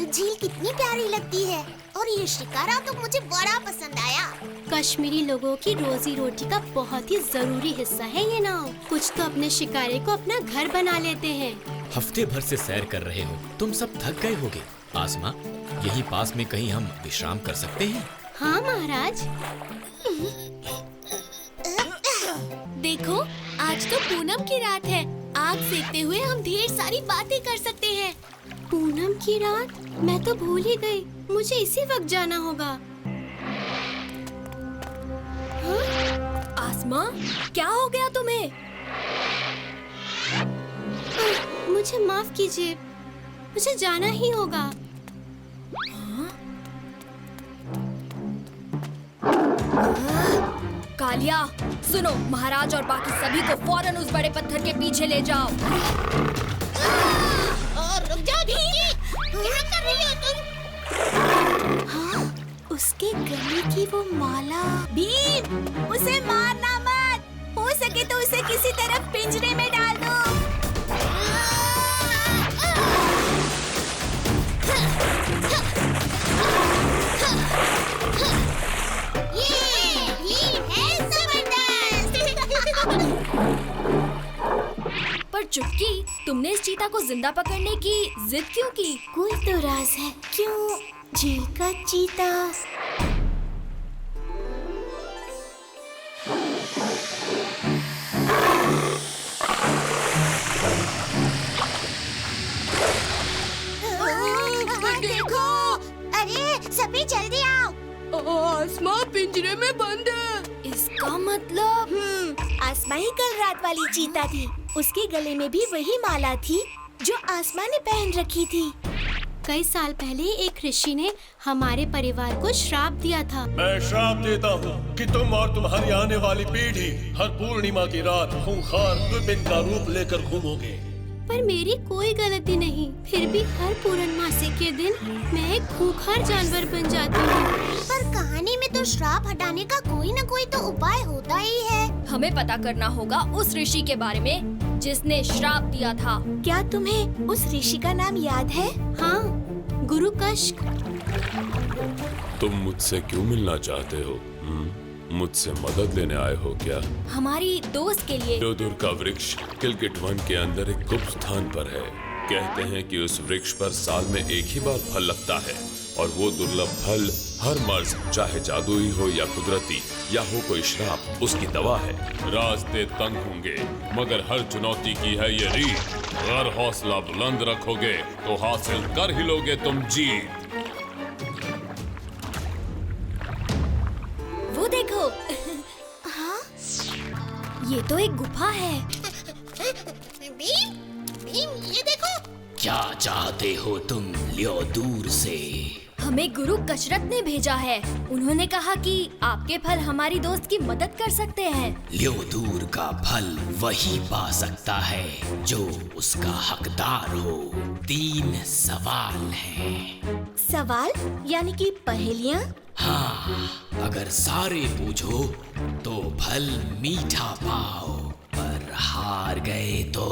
झील कितनी प्यारी लगती है और ये शिकारा तो मुझे बड़ा पसंद आया। कश्मीरी लोगों की रोजी रोटी का बहुत ही जरूरी हिस्सा है ये नाव। कुछ तो अपने शिकारे को अपना घर बना लेते हैं। हफ्ते भर से सैर कर रहे हो, तुम सब थक गए होगे। आसमा, यहीं पास में कहीं हम विश्राम कर सकते हैं? हाँ महाराज। देखो, आज तो पूनम की रात है। आग सेकते हुए हम ढेर सारी बातें कर सकते हैं। पूनम की रात? मैं तो भूल ही गई। मुझे इसी वक्त जाना होगा। आसमा, क्या हो गया तुम्हें? मुझे माफ कीजिए, मुझे जाना ही होगा। कालिया, सुनो, महाराज और बाकी सभी को फौरन उस बड़े पत्थर के पीछे ले जाओ। रुक जाओ दीदी, क्या कर रही हो तुम? हाँ, उसके गले की वो माला। भीम, उसे मारना मत। हो सके तो उसे किसी तरह पिंजरे में डाल दो। पर चुटकी, तुमने इस चीता को जिंदा पकड़ने की जिद क्यों की? कोई तो राज है। क्यों झील का चीता? देखो, अरे सभी जल्दी आओ। आसमा पिंजरे में बंद है। इसका मतलब आसमा ही कल रात वाली चीता थी। उसके गले में भी वही माला थी जो आसमा ने पहन रखी थी। कई साल पहले एक ऋषि ने हमारे परिवार को श्राप दिया था। मैं श्राप देता हूँ कि तुम और तुम्हारी आने वाली पीढ़ी हर पूर्णिमा की रात खूंखार दुर्बिन का रूप लेकर घूमोगे। पर मेरी कोई गलती नहीं, फिर भी हर पूर्णमासी के दिन मैं एक खूंखार जानवर बन जाती हूँ। पर कहानी में तो श्राप हटाने का कोई न कोई तो उपाय होता ही है। हमें पता करना होगा उस ऋषि के बारे में जिसने श्राप दिया था। क्या तुम्हें उस ऋषि का नाम याद है? हाँ, गुरु कश्क। तुम मुझसे क्यों मिलना चाहते हो? मुझसे मदद लेने आए हो क्या? हमारी दोस्त के लिए। लोदुर का वृक्ष किलकिट वन के अंदर एक गुप्त स्थान पर है। कहते हैं कि उस वृक्ष पर साल में एक ही बार फल लगता है और वो दुर्लभ फल हर मर्ज, चाहे जादुई हो या कुदरती या हो कोई श्राप, उसकी दवा है। रास्ते तंग होंगे मगर हर चुनौती की है ये रीत। अगर हौसला बुलंद रखोगे तो हासिल कर ही लोगे तुम जीत। वो देखो। हाँ? ये तो एक गुफा है। भीम, भीम, ये देखो। क्या चाहते हो तुम लियो दूर से? हमें गुरु कशरत ने भेजा है। उन्होंने कहा कि आपके फल हमारी दोस्त की मदद कर सकते हैं। लियो दूर का फल वही पा सकता है जो उसका हकदार हो। 3 सवाल हैं। सवाल यानी कि पहेलियाँ? हाँ, अगर सारे पूछो तो फल मीठा पाओ, पर हार गए तो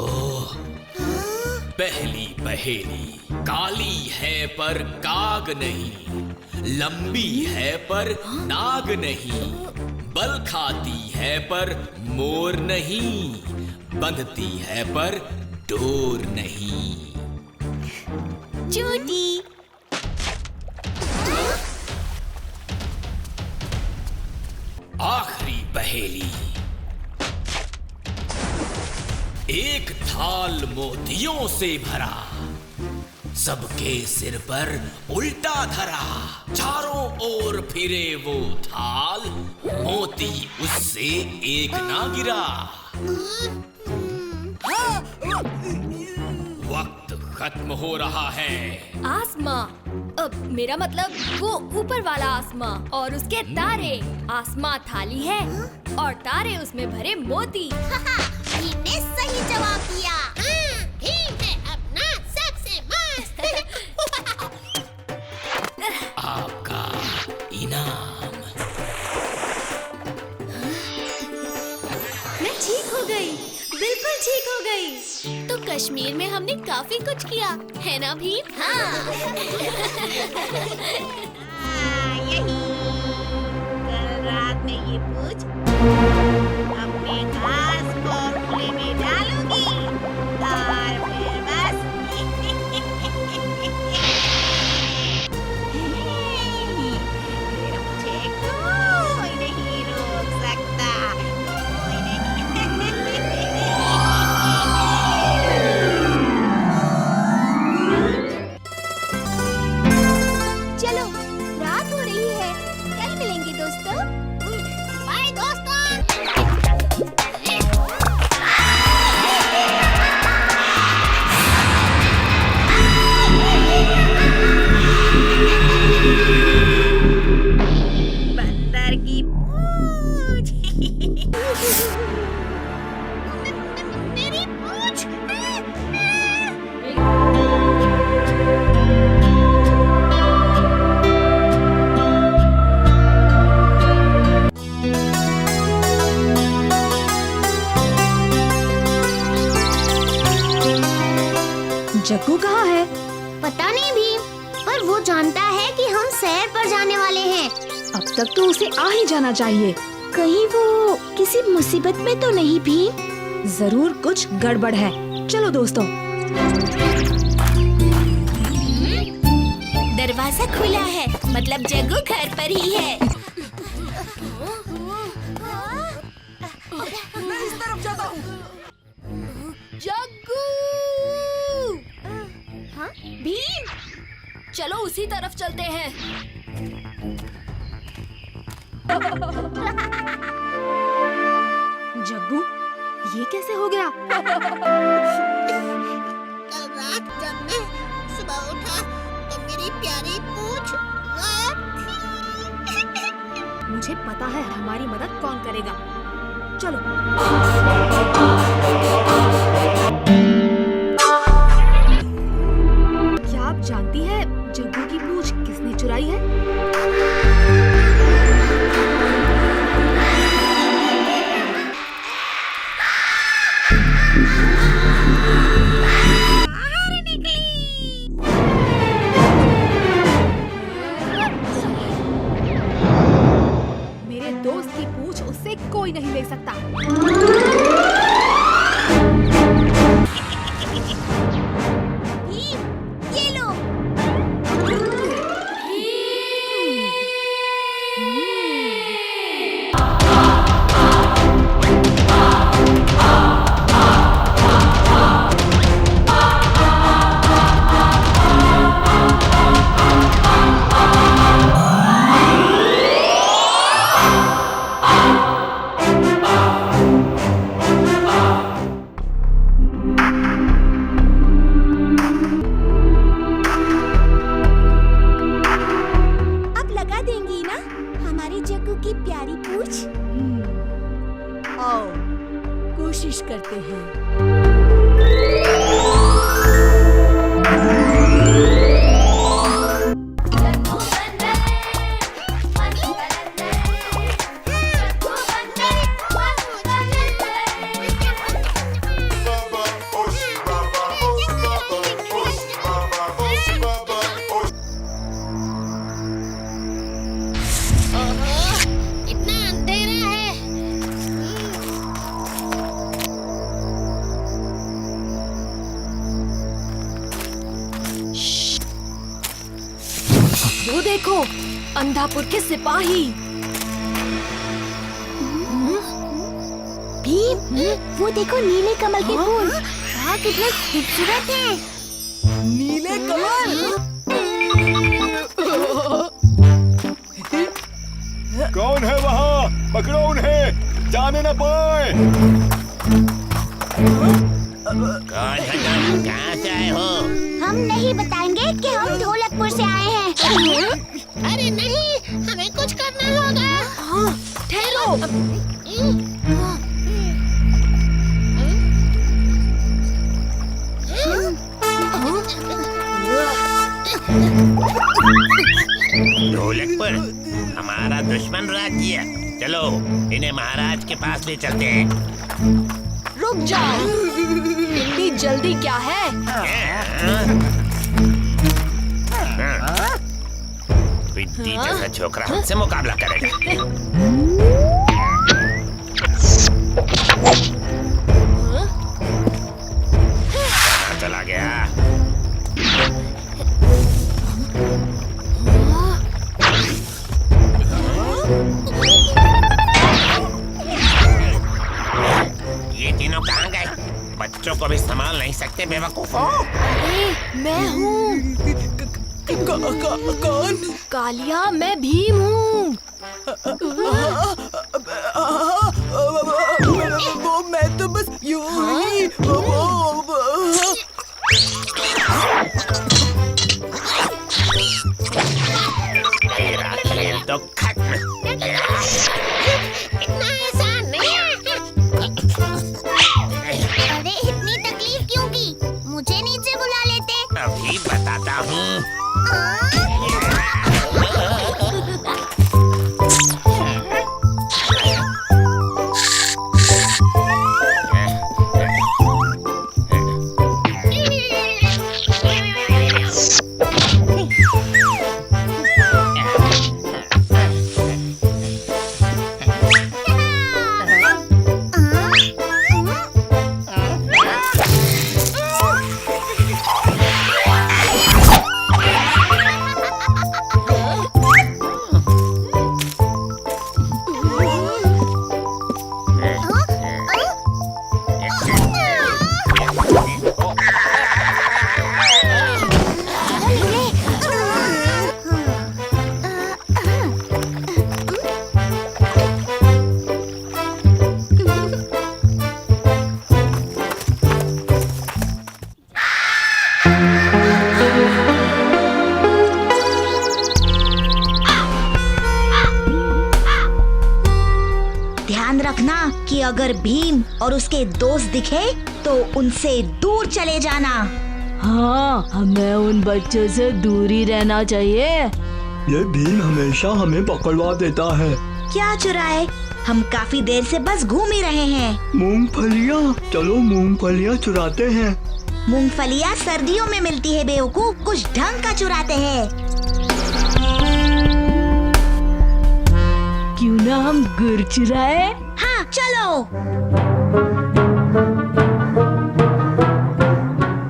पहली पहेली, काली है पर काग नहीं, लंबी है पर नाग नहीं, बल खाती है पर मोर नहीं, बंधती है पर डोर नहीं। चोटी। आखिरी पहेली, एक थाल मोतियों से भरा, सबके सिर पर उल्टा धरा, चारों ओर फिरे वो थाल, मोती उससे एक ना गिरा। वक्त खत्म हो रहा है। आसमां, अब मेरा मतलब वो ऊपर वाला आसमां और उसके तारे। आसमां थाली है और तारे उसमें भरे मोती। भीम ने सही जवाब दिया। हाँ, भीम है अपना सबसे मस्त। आपका इनाम। मैं ठीक हो गई। बिल्कुल ठीक हो गई। तो कश्मीर में हमने काफी कुछ किया है ना भीम? हाँ। यही कल रात में ये पूछ अपने खास फॉर्मूले में डालूंगी और फिर बस मुझे कोई नहीं रोक सकता, कोई नहीं। चलो रात हो रही है, कल मिलेंगे दोस्तों। बाय दोस्तों। बंदर की पूंछ। मेरी पूंछ। जग्गू कहाँ है? पता नहीं भीम, पर वो जानता है कि हम सैर पर जाने वाले हैं। अब तक तो उसे आ ही जाना चाहिए। कहीं वो किसी मुसीबत में तो नहीं भीम? जरूर कुछ गड़बड़ है। चलो दोस्तों। दरवाजा खुला है, मतलब जग्गू घर पर ही है। मैं इस तरफ जाता हूँ। जग्गू! हाँ? भीम! चलो उसी तरफ चलते हैं। जग्गू, ये कैसे हो गया? कल रात जब मैं सुबह उठा तो मेरी प्यारी पूंछ गायब थी। मुझे पता है हमारी मदद कौन करेगा। चलो। क्या आप जानती है जग्गू की पूंछ किसने चुराई है? मेरे दोस्त की पूंछ उससे कोई नहीं ले सकता। भीम, ये लो। अब लगा देंगी ना हमारे जग्गू की प्यारी पूंछ? आओ, कोशिश करते हैं। इतना अंधेरा है। वो देखो, अंधापुर के सिपाही। भीम, वो देखो नीले कमल के फूल। वाह, कितने खूबसूरत हैं। नीले कमल। कौन है वहाँ? पकड़ो उन्हें, जाने न पाए। कौन है तुम? कहाँ से आए हो? हम नहीं बताएंगे कि हम ढोलकपुर से आए हैं। अरे नहीं, हमें कुछ करना होगा। ठहरो। ढोलकपुर हमारा दुश्मन राज्य। चलो इन्हें महाराज के पास ले चलते हैं। रुक रुक जाओ। इतनी जल्दी क्या है? पिट्टी जैसा छोकरा हमसे मुकाबला करेगा। कहाँ चला गया? ये तीनों कहाँ गए? बच्चों को भी संभाल नहीं सकते बेवकूफों। मैं हूँ। कौन? कालिया, मैं भीम हूँ। वो मैं तो बस यूं ही तेरा खेल तो खत्म। इतना आसान नहीं है। अरे इतनी तकलीफ क्यों की? मुझे नीचे बुला लेते। अभी बताता हूँ। ध्यान रखना कि अगर भीम और उसके दोस्त दिखे तो उनसे दूर चले जाना। हाँ, हमें उन बच्चों से दूर ही रहना चाहिए। ये भीम हमेशा हमें पकड़वा देता है। क्या चुराए? हम काफी देर से बस घूम ही रहे हैं। मूंगफलियाँ, चलो मूंगफलियाँ चुराते हैं। मूंगफलियाँ सर्दियों में मिलती है बेवकूफ, कुछ ढंग का चुराते हैं। क्यों ना हम गुड़ चुराए? हाँ चलो।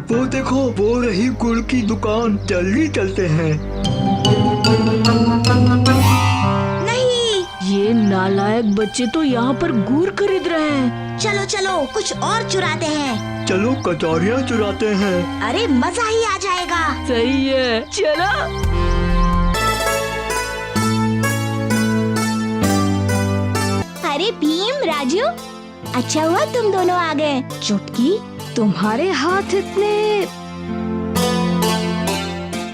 वो देखो, वो रही गुड़ की दुकान, जल्दी चलते हैं। नहीं, ये नालायक बच्चे तो यहाँ पर गुड़ खरीद रहे हैं। चलो चलो कुछ और चुराते हैं। चलो कचौरियाँ चुराते हैं। अरे मजा ही आ जाएगा। सही है, चलो। अरे भीम, राजू, अच्छा हुआ तुम दोनों आ गए। चुटकी, तुम्हारे हाथ इतने।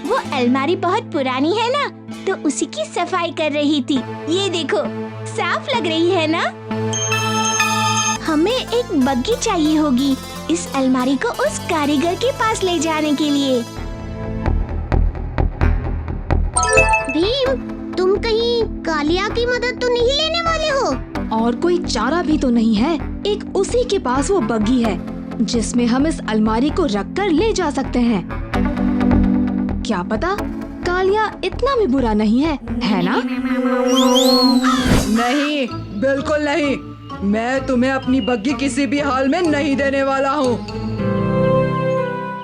वो अलमारी बहुत पुरानी है ना, तो उसी की सफाई कर रही थी। ये देखो, साफ लग रही है ना। हमें एक बग्गी चाहिए होगी इस अलमारी को उस कारीगर के पास ले जाने के लिए। भीम, तुम कहीं कालिया की मदद तो नहीं लेने वाले हो? और कोई चारा भी तो नहीं है। एक उसी के पास वो बग्गी है जिसमें हम इस अलमारी को रखकर ले जा सकते हैं। क्या पता कालिया इतना भी बुरा नहीं है ना? नहीं, बिल्कुल नहीं। मैं तुम्हें अपनी बग्गी किसी भी हाल में नहीं देने वाला हूँ।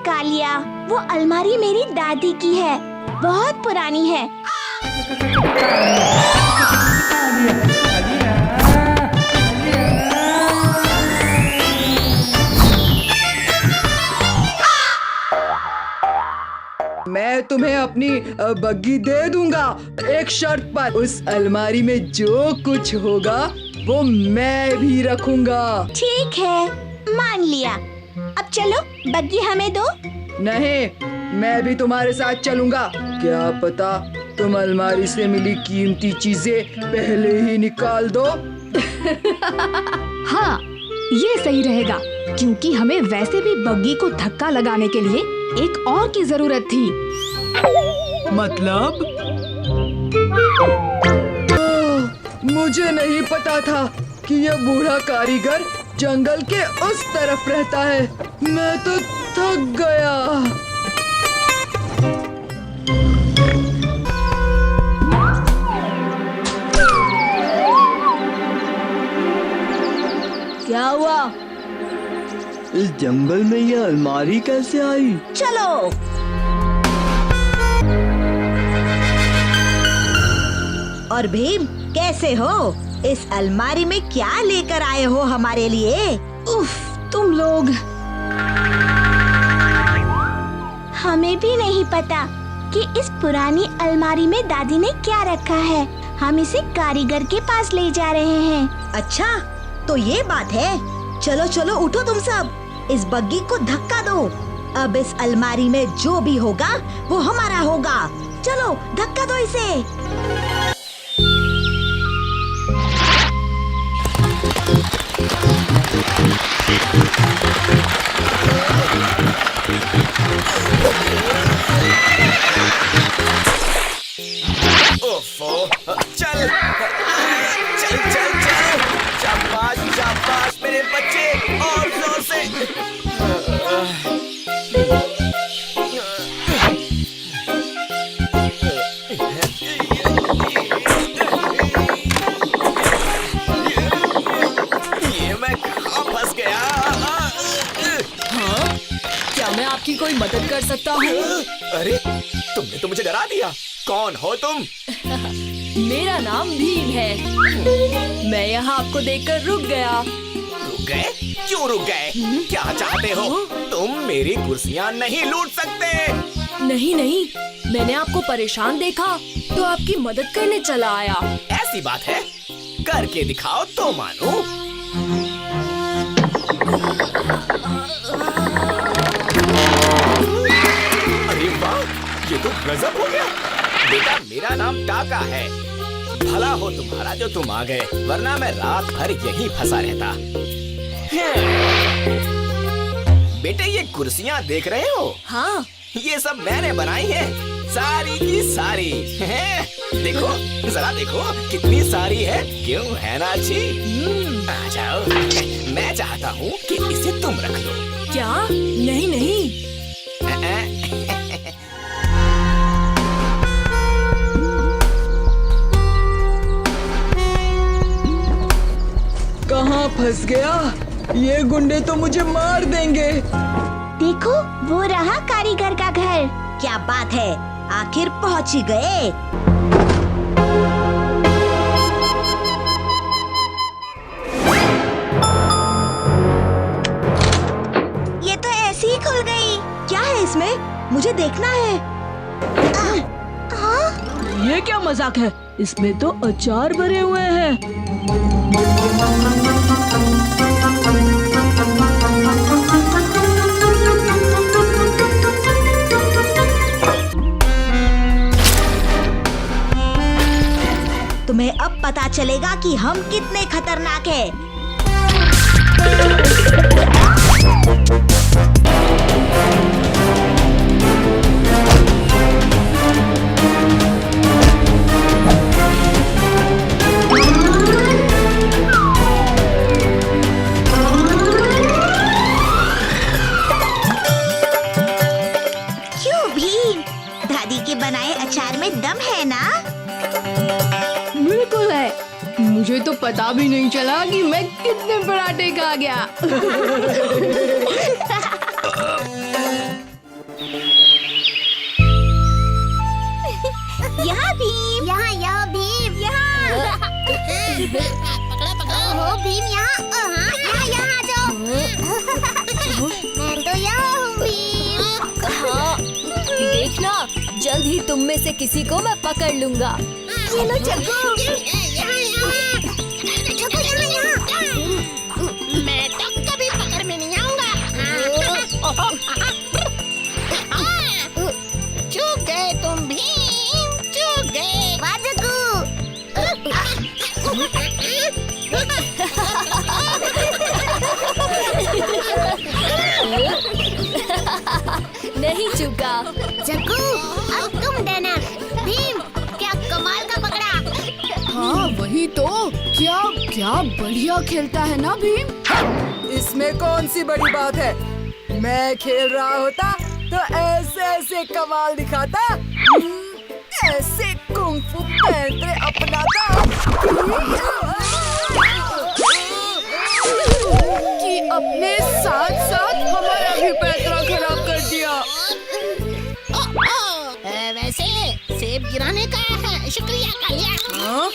कालिया, वो अलमारी मेरी दादी की है, बहुत पुरानी है। मैं तुम्हें अपनी बग्गी दे दूंगा, एक शर्त पर। उस अलमारी में जो कुछ होगा वो मैं भी रखूंगा। ठीक है, मान लिया। अब चलो, बग्गी हमें दो। नहीं, मैं भी तुम्हारे साथ चलूंगा। क्या पता तुम अलमारी से मिली कीमती चीजें पहले ही निकाल दो। हाँ, ये सही रहेगा, क्योंकि हमें वैसे भी बग्गी को धक्का लगाने के लिए एक और की जरूरत थी। मतलब? मुझे नहीं पता था कि यह बूढ़ा कारीगर जंगल के उस तरफ रहता है। मैं तो थक गया। क्या हुआ? इस जंगल में ये अलमारी कैसे आई? चलो। और भीम, कैसे हो? इस अलमारी में क्या लेकर आए हो हमारे लिए? उफ, तुम लोग। हमें भी नहीं पता कि इस पुरानी अलमारी में दादी ने क्या रखा है। हम इसे कारीगर के पास ले जा रहे हैं। अच्छा, तो ये बात है। चलो चलो उठो तुम सब, इस बग्गी को धक्का दो। अब इस अलमारी में जो भी होगा वो हमारा होगा। चलो धक्का दो इसे। ओफो, चल चल चल चल, शाबाश शाबाश मेरे बच्चे, और जोर से। ये मैं कहाँ फंस गया? हाँ? क्या मैं आपकी कोई मदद कर सकता हूँ? अरे तुमने तो मुझे डरा दिया। कौन हो तुम? मेरा नाम भीम है। मैं यहाँ आपको देखकर रुक गया। रुक गए? क्यों रुक गए? क्या चाहते हो? तुम मेरी कुर्सियाँ नहीं लूट सकते। नहीं नहीं, मैंने आपको परेशान देखा तो आपकी मदद करने चला आया। ऐसी बात है? करके दिखाओ तो मानो। अरे वाह, ये तो गजब हो गया। बेटा, मेरा नाम टाका है। भला हो तुम्हारा जो तुम आ गए, वरना मैं रात भर यही फंसा रहता। बेटे, ये कुर्सियाँ देख रहे हो? हाँ। ये सब मैंने बनाई है, सारी की सारी। देखो, जरा देखो कितनी सारी है। क्यों, है ना अच्छी? आ जाओ। मैं चाहता हूँ कि इसे तुम रख लो। क्या? नहीं नहीं। कहाँ फंस गया? ये गुंडे तो मुझे मार देंगे। देखो, वो रहा कारीगर का घर। क्या बात है, आखिर पहुँच ही गए। ये तो ऐसे ही खुल गई। क्या है इसमें? मुझे देखना है। ये क्या मजाक है? इसमें तो अचार भरे हुए हैं। तुम्हें अब पता चलेगा कि हम कितने खतरनाक हैं। क्यों भीम, दादी के बनाए अचार में दम है ना? बिल्कुल है। मुझे तो पता भी नहीं चला कि मैं कितने पराठे खा गया। यहाँ भीम, यहाँ भीम, यहाँ। पकड़ा पकड़ा हो भीम, यहाँ यहाँ आ जाओ। मैं तो यहाँ हूँ भीम। हाँ, देखना, जल्द ही तुम में से किसी को मैं पकड़ लूंगा। ये लो चक्कू। मैं तो कभी पकड़ में नहीं आऊंगा। चूक गए तुम भीम, चूक गए। नहीं चुका। चक्कू, अब तुम देना। भीम, क्या कमाल का पकड़ा। हाँ वही तो। क्या क्या बढ़िया खेलता है ना भीम। इसमें कौन सी बड़ी बात है? मैं खेल रहा होता तो ऐसे ऐसे कमाल दिखाता, ऐसे कुंफू पैंतरे अपनाता कि अपने साथ साथ हमारा भी पैतरा खराब कर दिया। वैसे सेब गिराने का है, शुक्रिया कालिया। हाँ?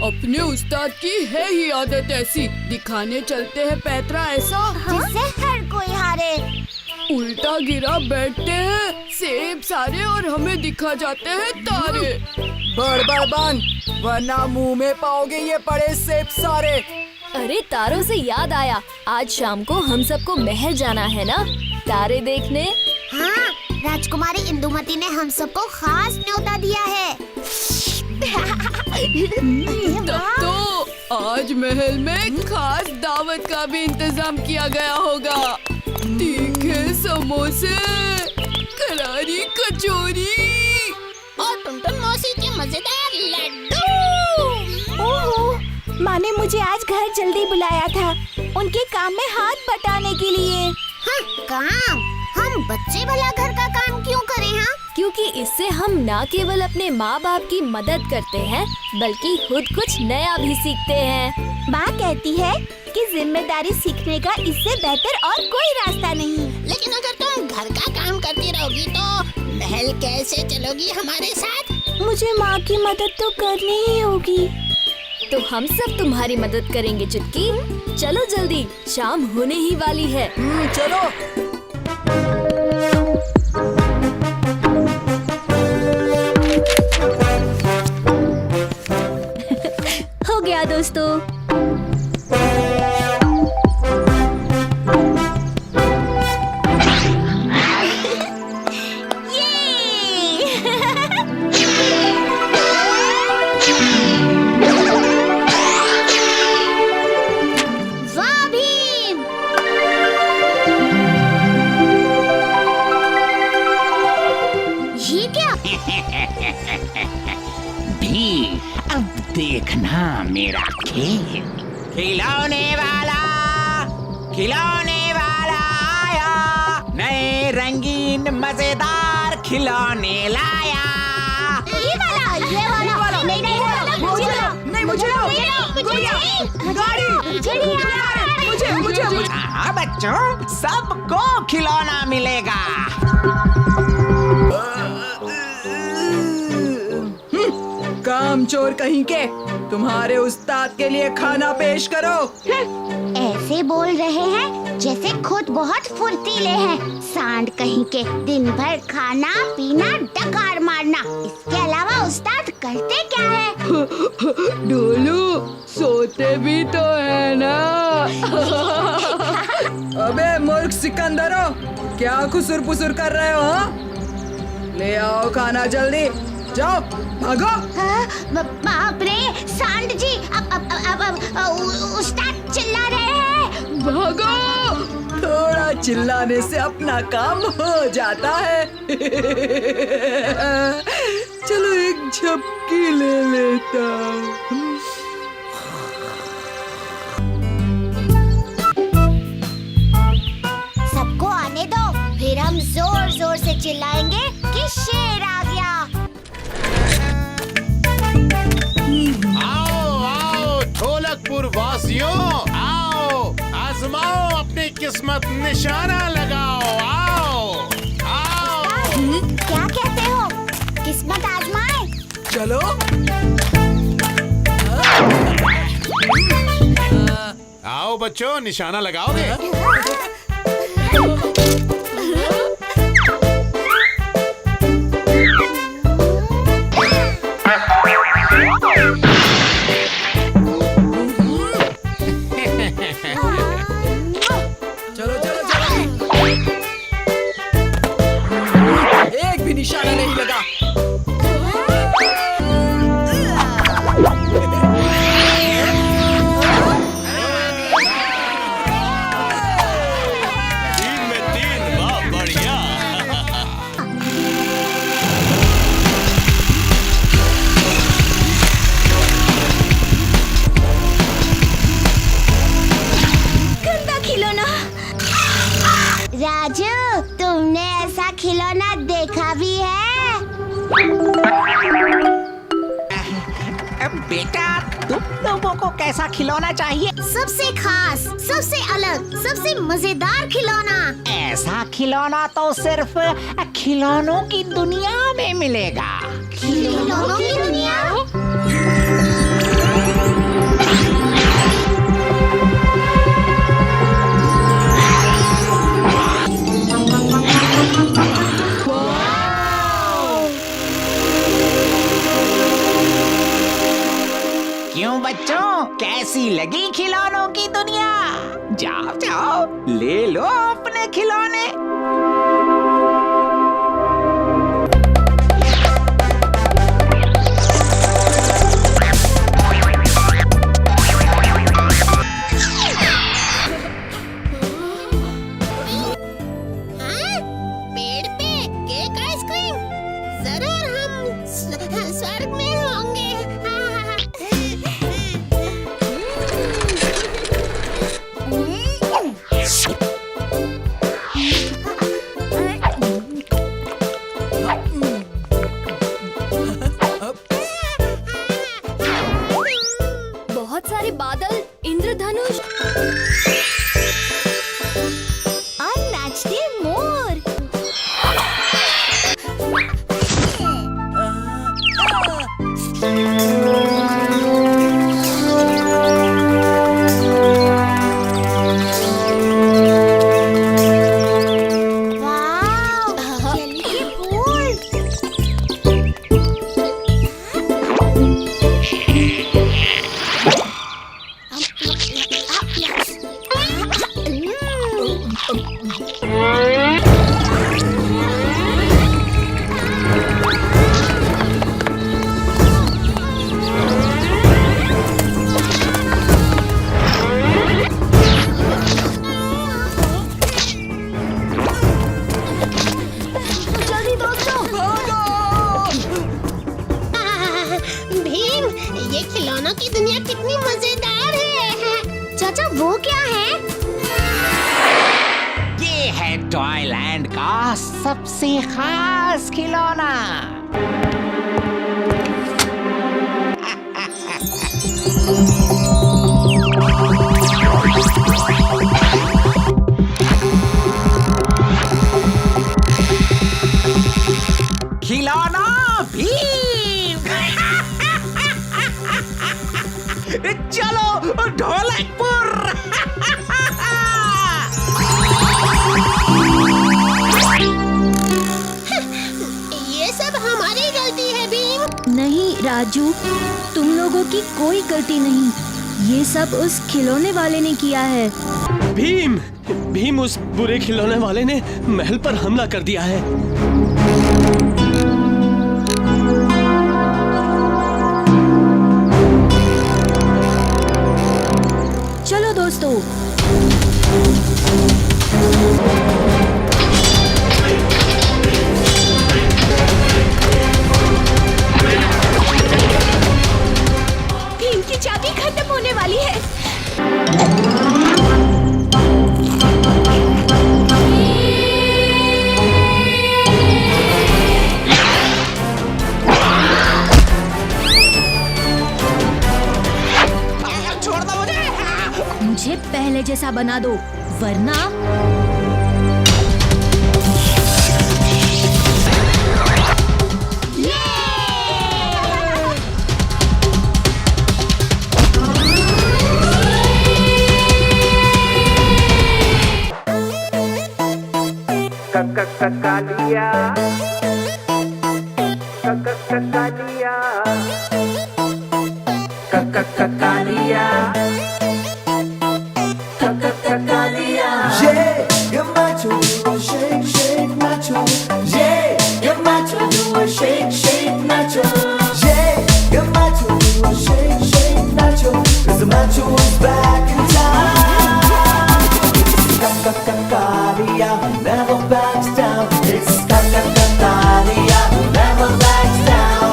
अपने उस्ताद की है ही आदत ऐसी, दिखाने चलते हैं पैतरा ऐसा जिससे हर कोई हारे। उल्टा गिरा बैठते हैं सेब सारे और हमें दिखा जाते हैं तारे। बड़ बांध, वरना मुंह में पाओगे ये पड़े सेब सारे। अरे तारों से याद आया, आज शाम को हम सबको महल जाना है ना तारे देखने। हाँ, राजकुमारी इंदुमती ने हम सबको खास न्योता दिया है। तब तो आज महल में खास दावत का भी इंतजाम किया गया होगा। तीखे समोसे, करारी कचौरी और टुनटुन मौसी के मजेदार लड्डू। ओहो, माँ ने मुझे आज घर जल्दी बुलाया था उनके काम में हाथ बटाने के लिए। हाँ, काम? हम बच्चे भला घर का काम क्यों करें? हाँ, क्योंकि इससे हम न केवल अपने माँ बाप की मदद करते हैं बल्कि खुद कुछ नया भी सीखते हैं। माँ कहती है कि जिम्मेदारी सीखने का इससे बेहतर और कोई रास्ता नहीं। लेकिन अगर तुम घर का काम करती रहोगी तो महल कैसे चलोगी हमारे साथ? मुझे माँ की मदद तो करनी ही होगी। तो हम सब तुम्हारी मदद करेंगे चुटकी। चलो जल्दी, शाम होने ही वाली है। चलो। हो गया दोस्तों। वाह भीम! ये क्या? भी अब देखना मेरा खेल। खिलौने वाला आया, नए रंगीन मजेदार खिलौने लाया। ये वाला नहीं, मुझे हाँ बच्चों, सबको खिलौना मिलेगा। काम चोर कहीं के, तुम्हारे उस्ताद के लिए खाना पेश करो। ऐसे बोल रहे हैं जैसे खुद बहुत फुर्तीले हैं। सांड कहीं के, दिन भर खाना पीना डकार मारना, इसके अलावा उस्ताद करते क्या है? ढोलू, सोते भी तो है ना। अबे मूर्ख सिकंदरो, क्या खुसुर पुसुर कर रहे हो? हाँ? ले आओ खाना जल्दी, जाओ भागो। बाप रे सांड जी, अब उस्ताद चिल्ला रहे हैं। भागो, थोड़ा चिल्लाने से अपना काम हो जाता है। चलो एक झपकी ले लेता। सबको आने दो, फिर हम जोर जोर से चिल्लाएंगे कि शेर आ गया। आओ ढोलकपुर वासियों, आओ आजमाओ अपनी किस्मत, निशाना लगाओ। आओ क्या कहते हो? किस्मत आजमाए? चलो। आओ बच्चों, निशाना लगाओगे? चलो चलो चलो। एक भी निशाना नहीं लगा। तीन में तीन राजू, तुमने ऐसा खिलौना देखा भी है? बेटा, तुम लोगों को कैसा खिलौना चाहिए? सबसे खास, सबसे अलग, सबसे मजेदार खिलौना। ऐसा खिलौना तो सिर्फ खिलौनों की दुनिया में मिलेगा। खिलौनों की दुनिया? क्यों बच्चों, कैसी लगी खिलौनों की दुनिया? जाओ जाओ, ले लो अपने खिलौने। पेड़ पे केक आइसक्रीम, जरूर हम स्वर्ग में होंगे। बहुत सारे बादल, इंद्रधनुष और नाचते मोर। वाव, जल के फूल। जल्दी दोस्तों, भीम, ये खिलौनों की दुनिया कितनी मजेदार है। चाचा, वो क्या है? ये है टॉयलैंड का सबसे खास खिलौना। खिलौना भीम। चलो ढोलकपुर। ये सब हमारी गलती है भीम। नहीं राजू, तुम लोगों की कोई गलती नहीं। ये सब उस खिलौने वाले ने किया है। भीम, भीम उस बुरे खिलौने वाले ने महल पर हमला कर दिया है। चलो दोस्तों, भीम की चाबी खत्म होने वाली है। छोड़ दो मुझे। मुझे पहले जैसा बना दो, वरना Kaliya, Kaliya, Kaliya, Kaliya. Yeah, you're macho, do a shake, shake, macho. Yeah, you're macho, do a shake, shake, macho. Yeah, you're macho, do a shake, shake, macho. 'Cause the macho is back in town. Kalia, never backs down. It's Kalia, never backs down.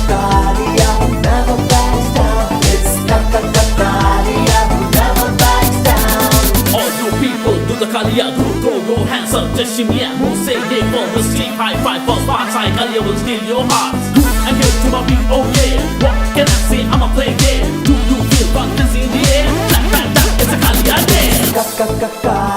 Kalia, never backs down. It's Kalia, never backs down. All you people do the Kalia, do up, just shimmy yeah, move, say yeah, fall asleep, high five, fall spot, side, Kalia will steal your heart. And get to my beat, oh yeah. What can I say? I'ma play yeah. Do you feel fun? Cause in the air, that, it's a Kalia dance.